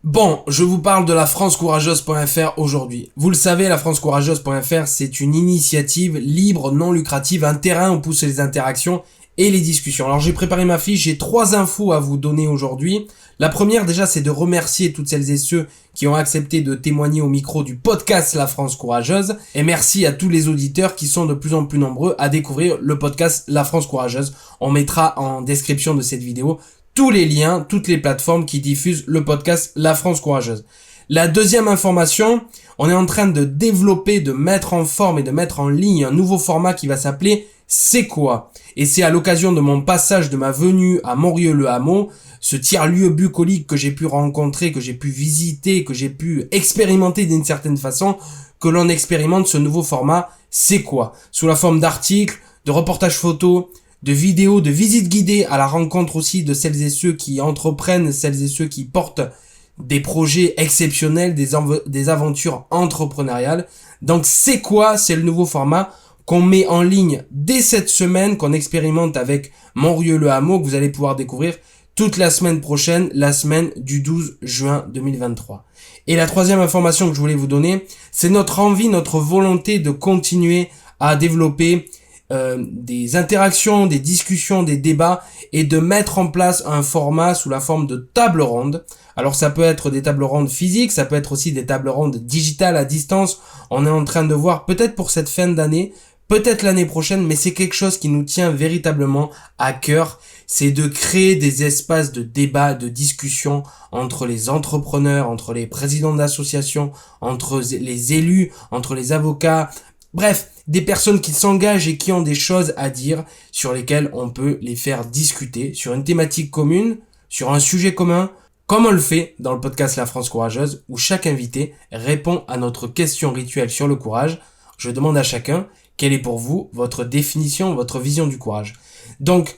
Bon, je vous parle de la francecourageuse.fr aujourd'hui. Vous le savez, la francecourageuse.fr, c'est une initiative libre, non lucrative, un terrain où poussent les interactions et les discussions. Alors j'ai préparé ma fiche, j'ai 3 infos à vous donner aujourd'hui. La première déjà, c'est de remercier toutes celles et ceux qui ont accepté de témoigner au micro du podcast La France Courageuse. Et merci à tous les auditeurs qui sont de plus en plus nombreux à découvrir le podcast La France Courageuse. On mettra en description de cette vidéo tous les liens, toutes les plateformes qui diffusent le podcast La France Courageuse. La deuxième information, on est en train de développer, de mettre en forme et de mettre en ligne un nouveau format qui va s'appeler C'est quoi ? Et c'est à l'occasion de mon passage, de ma venue à Montrieux-le-Hameau, ce tiers-lieu bucolique que j'ai pu rencontrer, que j'ai pu visiter, que j'ai pu expérimenter d'une certaine façon, que l'on expérimente ce nouveau format C'est quoi ? Sous la forme d'articles, de reportages photos, de vidéos, de visites guidées à la rencontre aussi de celles et ceux qui entreprennent, celles et ceux qui portent des projets exceptionnels, des aventures entrepreneuriales. Donc c'est quoi ? C'est le nouveau format qu'on met en ligne dès cette semaine, qu'on expérimente avec Montrieux-le-Hameau, que vous allez pouvoir découvrir toute la semaine prochaine, la semaine du 12 juin 2023. Et la troisième information que je voulais vous donner, c'est notre envie, notre volonté de continuer à développer des interactions, des discussions, des débats et de mettre en place un format sous la forme de table ronde. Alors ça peut être des tables rondes physiques, ça peut être aussi des tables rondes digitales à distance. On est en train de voir peut-être pour cette fin d'année, peut-être l'année prochaine, mais c'est quelque chose qui nous tient véritablement à cœur. C'est de créer des espaces de débat, de discussion entre les entrepreneurs, entre les présidents d'associations, entre les élus, entre les avocats. Bref, des personnes qui s'engagent et qui ont des choses à dire sur lesquelles on peut les faire discuter sur une thématique commune, sur un sujet commun, comme on le fait dans le podcast La France Courageuse, où chaque invité répond à notre question rituelle sur le courage. Je demande à chacun quelle est pour vous votre définition, votre vision du courage. Donc,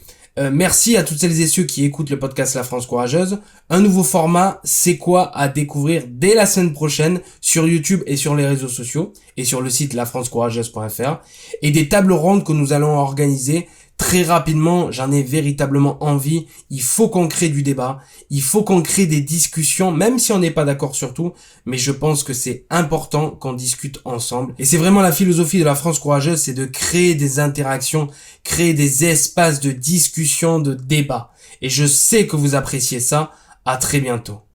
merci à toutes celles et ceux qui écoutent le podcast La France Courageuse. Un nouveau format, c'est quoi, à découvrir dès la semaine prochaine sur YouTube et sur les réseaux sociaux et sur le site lafrancecourageuse.fr, et des tables rondes que nous allons organiser très rapidement. J'en ai véritablement envie. Il faut qu'on crée du débat, il faut qu'on crée des discussions, même si on n'est pas d'accord sur tout, mais je pense que c'est important qu'on discute ensemble. Et c'est vraiment la philosophie de la France Courageuse, c'est de créer des interactions, créer des espaces de discussion, de débat. Et je sais que vous appréciez ça. À très bientôt.